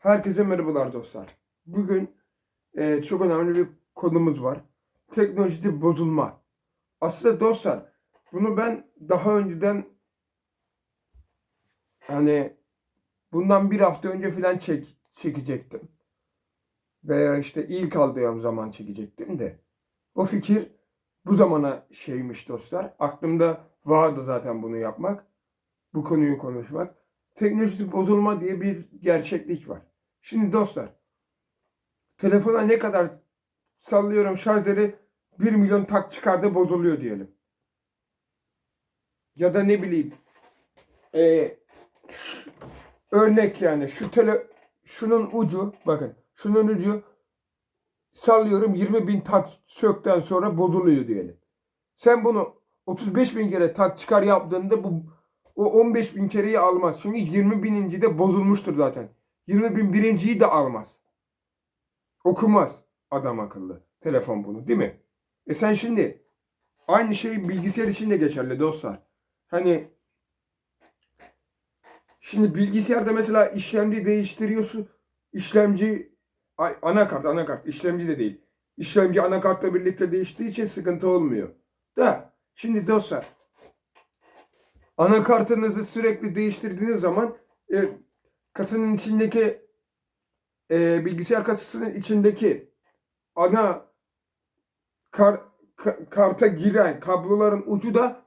Herkese merhabalar dostlar. Bugün çok önemli bir konumuz var. Teknolojide bozulma. Aslında dostlar bunu ben daha önceden hani bundan bir hafta önce falan çekecektim. Veya işte ilk aldığım zaman çekecektim de. O fikir bu zamana şeymiş dostlar. Aklımda vardı zaten bunu yapmak. Bu konuyu konuşmak. Teknolojide bozulma diye bir gerçeklik var. Şimdi dostlar telefona ne kadar sallıyorum şarjları 1 milyon tak çıkardı bozuluyor diyelim. Ya da ne bileyim e, örnek yani şunun ucu bakın şunun ucu sallıyorum 20 bin tak sökten sonra bozuluyor diyelim. Sen bunu 35 bin kere tak çıkar yaptığında o 15 bin kereyi almaz. Çünkü 20 bininci de bozulmuştur zaten. 20 bin birinciyi de almaz. Okumaz adam akıllı telefon bunu değil mi? Sen şimdi aynı şey bilgisayar için de geçerli dostlar. Hani şimdi bilgisayarda mesela işlemci değiştiriyorsun. İşlemci anakart işlemci de değil. İşlemci anakartla birlikte değiştiği için sıkıntı olmuyor. Da şimdi dostlar anakartınızı sürekli değiştirdiğiniz zaman kasanın içindeki bilgisayar kasasının içindeki ana karta giren kabloların ucu da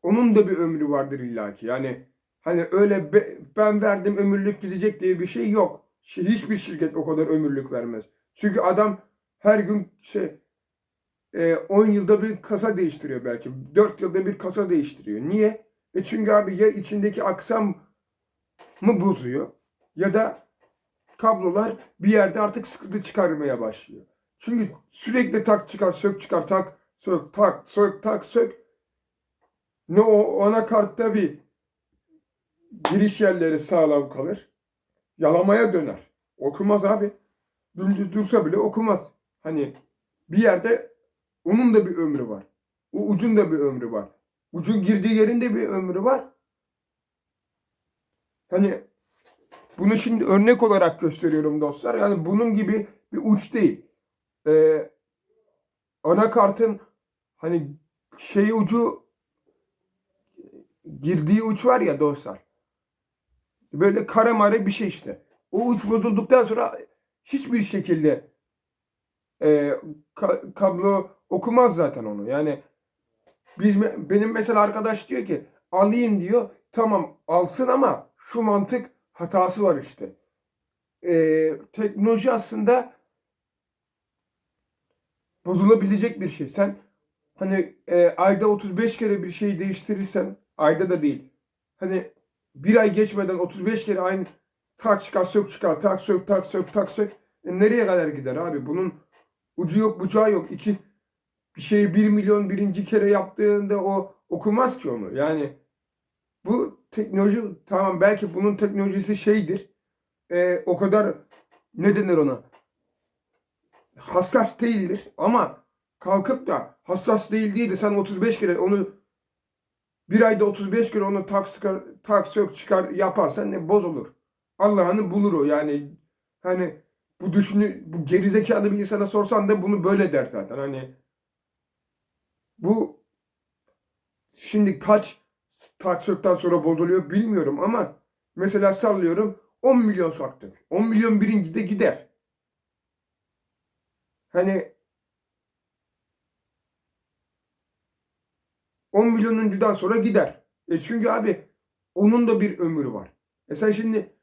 onun da bir ömrü vardır illaki. Yani hani öyle ben verdim ömürlük gidecek diye bir şey yok. Hiçbir şirket o kadar ömürlük vermez. Çünkü adam her gün 10 yılda bir kasa değiştiriyor belki. 4 yılda bir kasa değiştiriyor. Niye? Çünkü abi ya içindeki aksam mı bozuyor ya da kablolar bir yerde artık sıkıntı çıkarmaya başlıyor. Çünkü sürekli tak çıkar sök çıkar tak sök tak sök tak sök. Ne o anakartta bir giriş yerleri sağlam kalır. Yalamaya döner. Okumaz abi. Dümdüz dursa bile okumaz. Hani bir yerde onun da bir ömrü var. O ucun da bir ömrü var. Ucun girdiği yerin de bir ömrü var. Hani bunu şimdi örnek olarak gösteriyorum dostlar. Yani bunun gibi bir uç değil. Ee, Anakartın hani şey ucu girdiği uç var ya dostlar. Böyle kare mare bir şey işte. O uç bozulduktan sonra hiçbir şekilde kablo okumaz zaten onu. Yani benim mesela arkadaş diyor ki alayım diyor. Tamam alsın ama şu mantık hatası var işte. Teknoloji aslında bozulabilecek bir şey. Sen hani ayda 35 kere bir şey değiştirirsen ayda da değil. Hani bir ay geçmeden 35 kere aynı tak çıkar sök çıkar tak sök tak sök tak sök. Nereye kadar gider abi? Bunun ucu yok bucağı yok. Bir şeyi 1 milyon birinci kere yaptığında o okumaz ki onu. Yani bu teknoloji tamam belki bunun teknolojisi şeydir. O kadar ne denir ona? Hassas değildir ama kalkıp da hassas değil diye de sen 35 kere onu bir ayda 35 kere onu tak sök çıkar yaparsan ne bozulur. Allah'ını bulur o yani. Hani bu gerizekalı bir insana sorsan da bunu böyle der zaten. Hani bu şimdi kaç tak sökten sonra bozuluyor bilmiyorum ama mesela sallıyorum 10 milyon saktık. 10 milyon birinci de gider. Hani 10 milyonuncudan sonra gider. Çünkü abi onun da bir ömrü var. Sen şimdi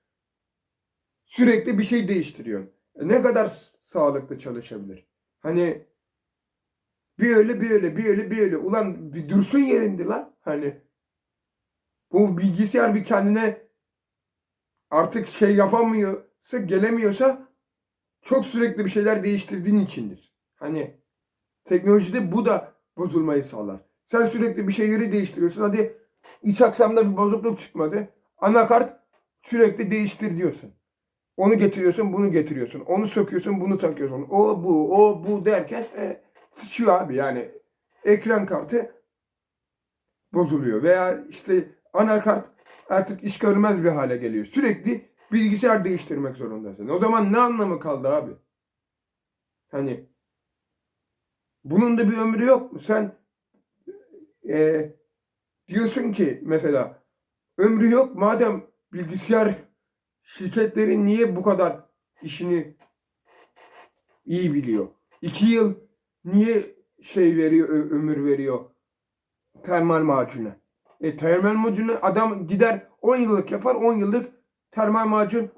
sürekli bir şey değiştiriyorsun. Ne kadar sağlıklı çalışabilir? Hani bir öyle bir öyle bir öyle bir öyle. Ulan bir dursun yerinde lan. Hani bu bilgisayar bir kendine artık şey yapamıyorsa gelemiyorsa çok sürekli bir şeyler değiştirdiğin içindir. Hani teknolojide bu da bozulmayı sağlar. Sen sürekli bir şeyleri değiştiriyorsun. Hadi iç aksamda bir bozukluk çıkmadı. Anakart sürekli değiştir diyorsun. Onu getiriyorsun, bunu getiriyorsun. Onu söküyorsun, bunu takıyorsun. O bu derken sıçıyor abi. Yani ekran kartı bozuluyor. Veya işte anakart artık iş görmez bir hale geliyor. Sürekli bilgisayar değiştirmek zorundasın. O zaman ne anlamı kaldı abi? Hani bunun da bir ömrü yok mu? Sen e, diyorsun ki mesela ömrü yok. Madem bilgisayar şirketleri niye bu kadar işini iyi biliyor? 2 yıl niye şey veriyor, ömür veriyor termal macuna? Termal macunu adam gider 10 yıllık yapar, 10 yıllık termal macun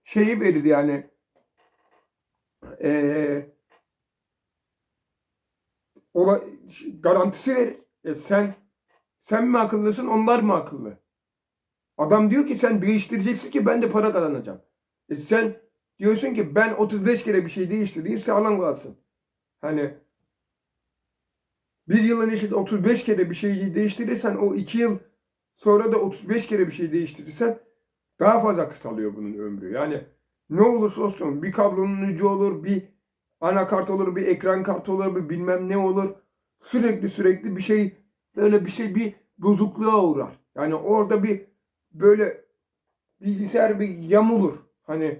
şeyi verir yani e, ola, garantisi verir. Sen mi akıllısın, onlar mı akıllı? Adam diyor ki sen değiştireceksin ki ben de para kazanacağım. Sen diyorsun ki ben 35 kere bir şey değiştireyim sağlam kalsın. Hani bir yılın içinde 35 kere bir şeyi değiştirirsen o 2 yıl sonra da 35 kere bir şey değiştirirsen daha fazla kısalıyor bunun ömrü. Yani ne olursa olsun bir kablonun ucu olur, bir anakart olur, bir ekran kartı olur, bir bilmem ne olur. Sürekli bir şey böyle bir bozukluğa uğrar. Yani orada bir böyle bilgisayar bir yamulur. Hani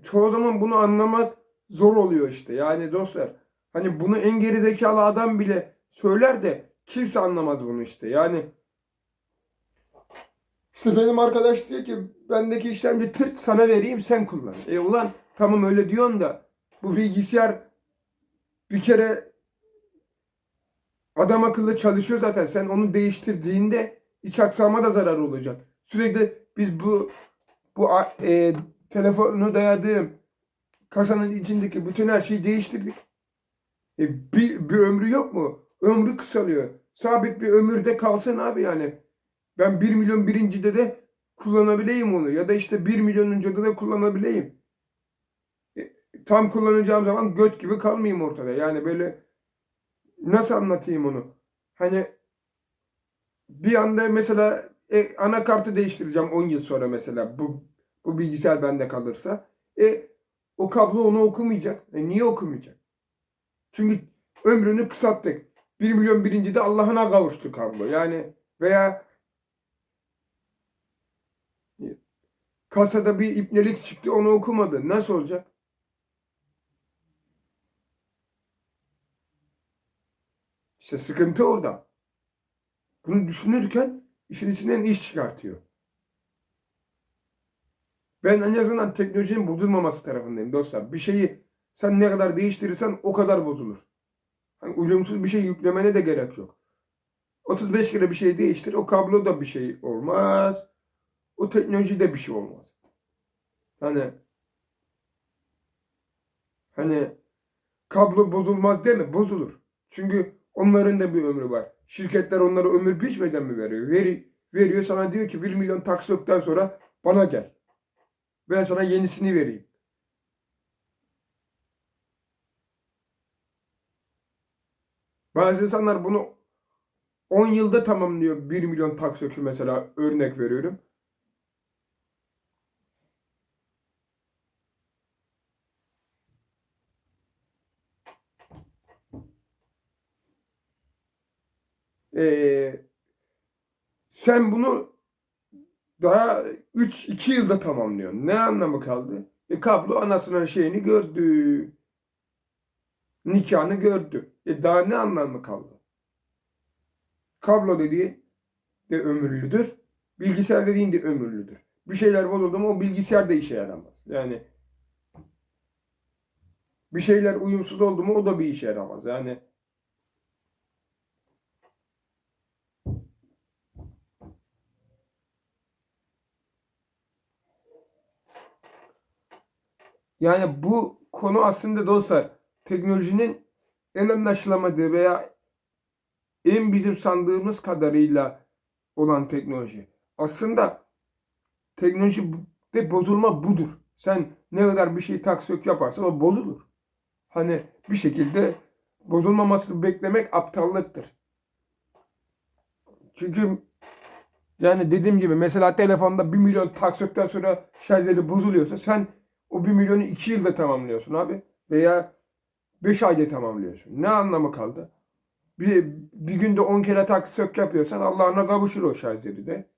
çoğu zaman bunu anlamak zor oluyor işte. Yani dostlar hani bunu en gerizekalı adam bile söyler de kimse anlamaz bunu işte. Yani işte benim arkadaş diyor ki bendeki işlemci tırt sana vereyim sen kullan. Ulan tamam öyle diyorsun da bu bilgisayar bir kere adam akıllı çalışıyor zaten. Sen onu değiştirdiğinde iç aksama da zarar olacak. Sürekli biz bu telefonu dayadığım kasanın içindeki bütün her şeyi değiştirdik. Bir ömrü yok mu? Ömrü kısalıyor. Sabit bir ömürde kalsın abi yani. Ben 1 milyon birincide de kullanabileyim onu. Ya da işte 1 milyonuncuda da kullanabileyim. Tam kullanacağım zaman göt gibi kalmayayım ortada. Yani böyle nasıl anlatayım onu? Hani bir anda mesela anakartı değiştireceğim 10 yıl sonra mesela. Bu bilgisayar bende kalırsa. O kablo onu okumayacak. Niye okumayacak? Çünkü ömrünü kısalttık. 1 milyon birincide Allah'ına kavuştu kablo. Yani veya kasada bir ipnelik çıktı onu okumadı. Nasıl olacak? İşte sıkıntı orada. Bunu düşünürken işin içinden iş çıkartıyor. Ben en azından teknolojinin bozulmaması tarafındayım dostlar. Bir şeyi sen ne kadar değiştirirsen o kadar bozulur. Hani uyumsuz bir şey yüklemene de gerek yok. 35 kere bir şey değiştir. O kablo da bir şey olmaz. O teknolojide bir şey olmaz. Hani hani kablo bozulmaz deme, bozulur. Çünkü onların da bir ömrü var. Şirketler onlara ömür biçmeden mi veriyor? Veriyor sana diyor ki 1 milyon taksitoktan sonra bana gel. Ben sana yenisini vereyim. Bazı insanlar bunu 10 yılda tamamlıyor 1 milyon taksiyoku mesela örnek veriyorum. Ee, Sen bunu daha 2 yılda tamamlıyorsun. Ne anlamı kaldı? Kablo anasının şeyini gördü. Nikahını gördü. Daha ne anlamı kaldı? Kablo dediği de ömürlüdür. Bilgisayar dediğin de ömürlüdür. Bir şeyler bozuldu mu o bilgisayar da işe yaramaz. Yani bir şeyler uyumsuz oldu mu o da bir işe yaramaz. Yani bu konu aslında dostlar teknolojinin en anlaşılamadığı veya en bizim sandığımız kadarıyla olan teknoloji. Aslında teknolojide bozulma budur. Sen ne kadar bir şey tak sök yaparsan o bozulur. Hani bir şekilde bozulmamasını beklemek aptallıktır. Çünkü yani dediğim gibi mesela telefonda 1 milyon tak sökten sonra şarjları bozuluyorsa sen o 1 milyonu 2 yılda tamamlıyorsun abi. Veya 5 ayda tamamlıyorsun. Ne anlamı kaldı? Bir günde 10 kere tak sök yapıyorsan Allah'ına kavuşur o şarjları de.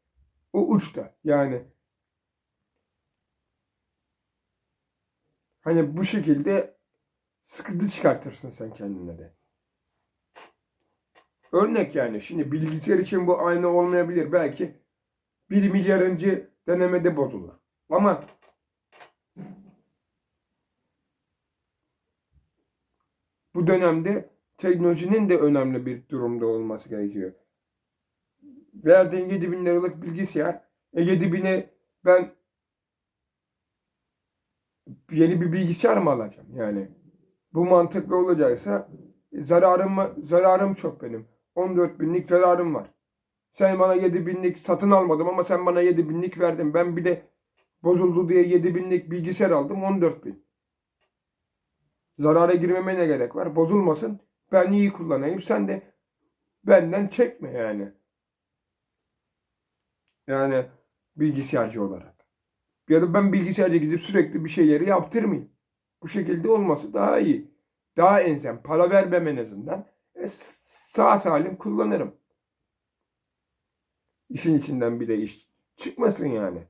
O uçta. Yani hani bu şekilde sıkıntı çıkartırsın sen kendine de. Örnek yani. Şimdi bilgisayar için bu aynı olmayabilir. Belki 1 milyarıncı denemede bozulur. Ama bu dönemde teknolojinin de önemli bir durumda olması gerekiyor. Verdiğin 7.000 liralık bilgisayar, 7.000'e ben yeni bir bilgisayar mı alacağım? Yani bu mantıklı olacaksa zararım çok benim. 14.000'lik zararım var. Sen bana 7.000'lik satın almadım ama sen bana 7.000'lik verdin. Ben bir de bozuldu diye 7.000'lik bilgisayar aldım 14.000. Zarara girmeme ne gerek var? Bozulmasın. Ben iyi kullanayım. Sen de benden çekme yani. Yani bilgisayarcı olarak. Ya da ben bilgisayarcı gidip sürekli bir şeyleri yaptırmayayım. Bu şekilde olması daha iyi. Daha ensem. Para vermem en azından. Sağ salim kullanırım. İşin içinden bir de iş çıkmasın yani.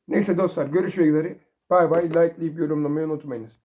Neyse dostlar görüşmek üzere. Bay bay. Like'layıp yorumlamayı unutmayınız.